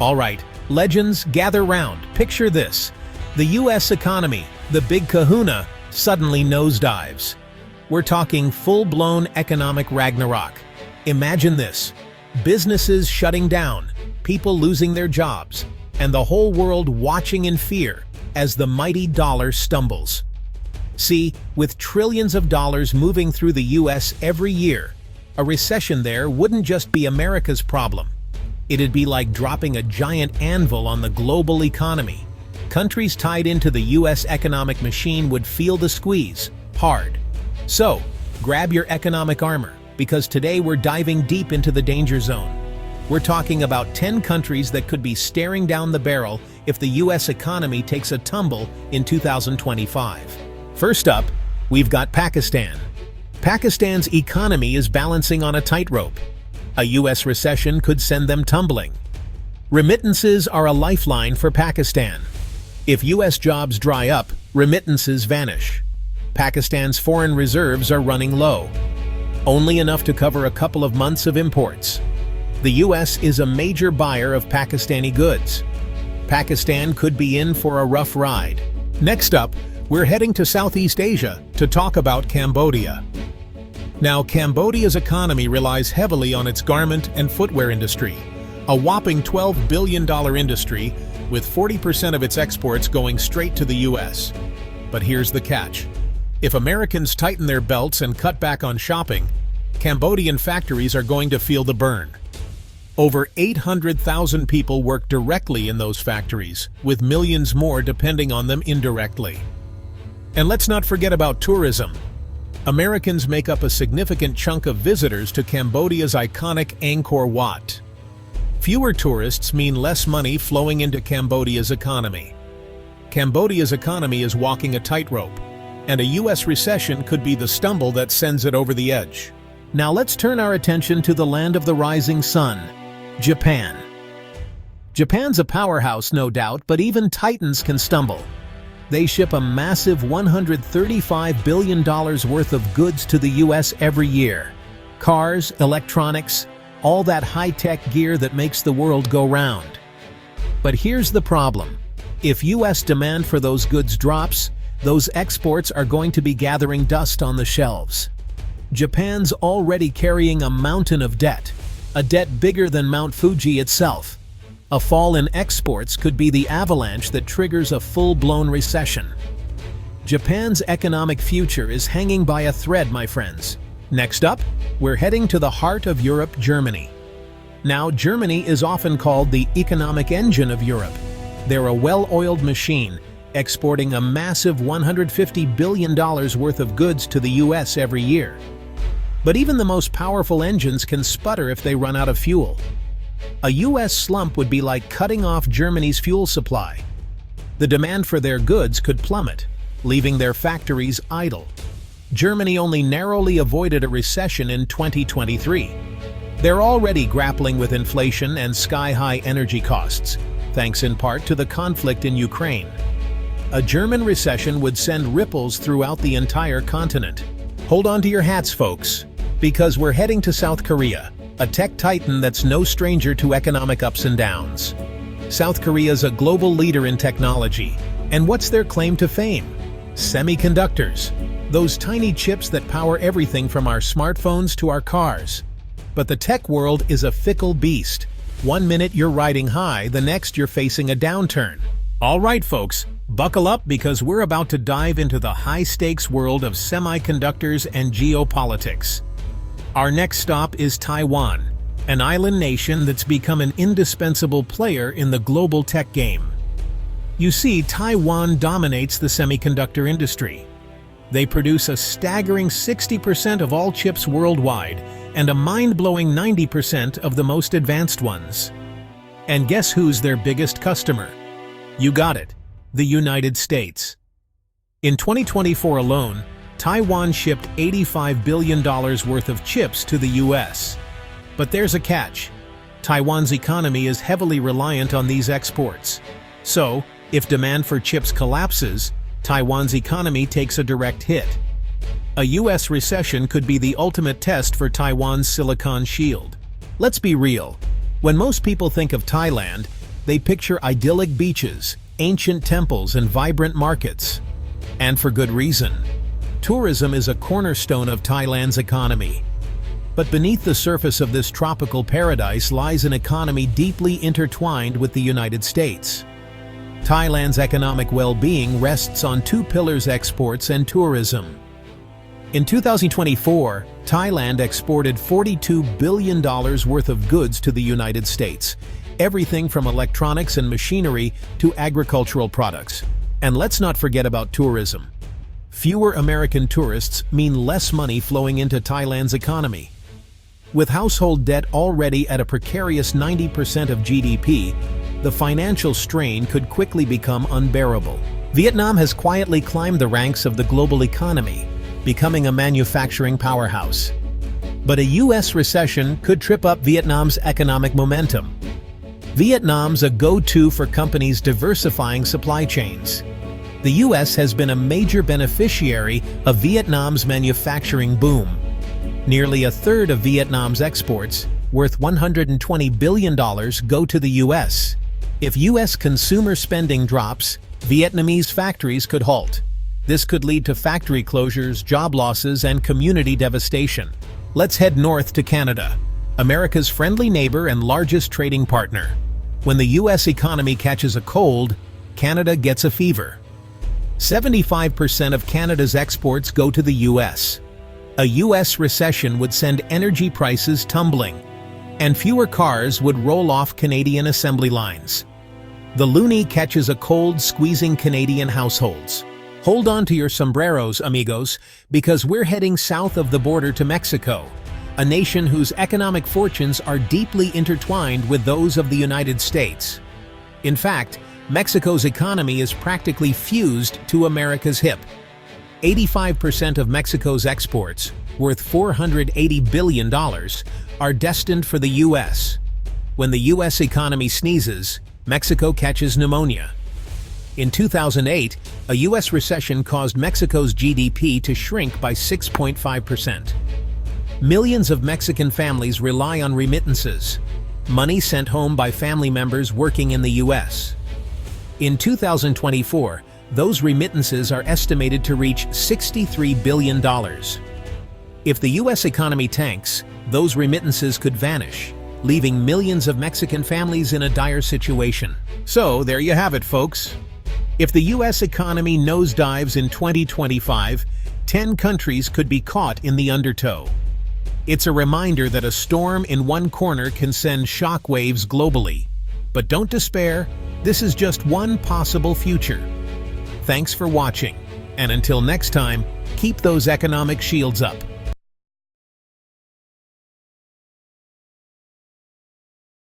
All right, legends, gather round. Picture this. The US economy, the big kahuna, suddenly nosedives. We're talking full-blown economic Ragnarok. Imagine this. Businesses shutting down, people losing their jobs, and the whole world watching in fear as the mighty dollar stumbles. See, with trillions of dollars moving through the US every year, a recession there wouldn't just be America's problem. It'd be like dropping a giant anvil on the global economy. Countries tied into the US economic machine would feel the squeeze, hard. So, grab your economic armor, because today we're diving deep into the danger zone. We're talking about 10 countries that could be staring down the barrel if the US economy takes a tumble in 2025. First up, we've got Pakistan. Pakistan's economy is balancing on a tightrope. A US recession could send them tumbling. Remittances are a lifeline for Pakistan. If US jobs dry up, remittances vanish. Pakistan's foreign reserves are running low, only enough to cover a couple of months of imports. The US is a major buyer of Pakistani goods. Pakistan could be in for a rough ride. Next up, we're heading to Southeast Asia to talk about Cambodia. Now, Cambodia's economy relies heavily on its garment and footwear industry, a whopping $12 billion industry with 40% of its exports going straight to the US. But here's the catch. If Americans tighten their belts and cut back on shopping, Cambodian factories are going to feel the burn. Over 800,000 people work directly in those factories, with millions more depending on them indirectly. And let's not forget about tourism. Americans make up a significant chunk of visitors to Cambodia's iconic Angkor Wat. Fewer tourists mean less money flowing into Cambodia's economy. Cambodia's economy is walking a tightrope, and a US recession could be the stumble that sends it over the edge. Now let's turn our attention to the land of the rising sun, Japan. Japan's a powerhouse, no doubt, but even titans can stumble. They ship a massive $135 billion worth of goods to the US every year. Cars, electronics, all that high-tech gear that makes the world go round. But here's the problem. If US demand for those goods drops, those exports are going to be gathering dust on the shelves. Japan's already carrying a mountain of debt, a debt bigger than Mount Fuji itself. A fall in exports could be the avalanche that triggers a full-blown recession. Japan's economic future is hanging by a thread, my friends. Next up, we're heading to the heart of Europe, Germany. Now, Germany is often called the economic engine of Europe. They're a well-oiled machine, exporting a massive $150 billion worth of goods to the US every year. But even the most powerful engines can sputter if they run out of fuel. A US slump would be like cutting off Germany's fuel supply. The demand for their goods could plummet, leaving their factories idle. Germany only narrowly avoided a recession in 2023. They're already grappling with inflation and sky-high energy costs, thanks in part to the conflict in Ukraine. A German recession would send ripples throughout the entire continent. Hold on to your hats, folks, because we're heading to South Korea, a tech titan that's no stranger to economic ups and downs. South Korea's a global leader in technology, and what's their claim to fame? Semiconductors, those tiny chips that power everything from our smartphones to our cars. But the tech world is a fickle beast. One minute you're riding high, the next you're facing a downturn. All right, folks, buckle up because we're about to dive into the high-stakes world of semiconductors and geopolitics. Our next stop is Taiwan, an island nation that's become an indispensable player in the global tech game. You see, Taiwan dominates the semiconductor industry. They produce a staggering 60% of all chips worldwide and a mind-blowing 90% of the most advanced ones. And guess who's their biggest customer? You got it, the United States. In 2024 alone, Taiwan shipped $85 billion worth of chips to the US. But there's a catch. Taiwan's economy is heavily reliant on these exports. So, if demand for chips collapses, Taiwan's economy takes a direct hit. A US recession could be the ultimate test for Taiwan's Silicon Shield. Let's be real. When most people think of Thailand, they picture idyllic beaches, ancient temples, and vibrant markets. And for good reason. Tourism is a cornerstone of Thailand's economy. But beneath the surface of this tropical paradise lies an economy deeply intertwined with the United States. Thailand's economic well-being rests on two pillars: exports and tourism. In 2024, Thailand exported $42 billion worth of goods to the United States, everything from electronics and machinery to agricultural products. And let's not forget about tourism. Fewer American tourists mean less money flowing into Thailand's economy. With household debt already at a precarious 90% of GDP, the financial strain could quickly become unbearable. Vietnam has quietly climbed the ranks of the global economy, becoming a manufacturing powerhouse. But a U.S. recession could trip up Vietnam's economic momentum. Vietnam's a go-to for companies diversifying supply chains. The U.S. has been a major beneficiary of Vietnam's manufacturing boom. Nearly a third of Vietnam's exports, worth $120 billion, go to the U.S. If U.S. consumer spending drops, Vietnamese factories could halt. This could lead to factory closures, job losses, and community devastation. Let's head north to Canada, America's friendly neighbor and largest trading partner. When the U.S. economy catches a cold, Canada gets a fever. 75% of Canada's exports go to the U.S. A U.S. recession would send energy prices tumbling, and fewer cars would roll off Canadian assembly lines. The loonie catches a cold, squeezing Canadian households. Hold on to your sombreros, amigos, because we're heading south of the border to Mexico, a nation whose economic fortunes are deeply intertwined with those of the United States. In fact, Mexico's economy is practically fused to America's hip. 85% of Mexico's exports, worth $480 billion, are destined for the U.S. When the U.S. economy sneezes, Mexico catches pneumonia. In 2008, a U.S. recession caused Mexico's GDP to shrink by 6.5%. Millions of Mexican families rely on remittances, money sent home by family members working in the U.S. In 2024, those remittances are estimated to reach $63 billion. If the U.S. economy tanks, those remittances could vanish, leaving millions of Mexican families in a dire situation. So, there you have it, folks. If the U.S. economy nosedives in 2025, 10 countries could be caught in the undertow. It's a reminder that a storm in one corner can send shockwaves globally. But don't despair, this is just one possible future. Thanks for watching, and until next time, keep those economic shields up.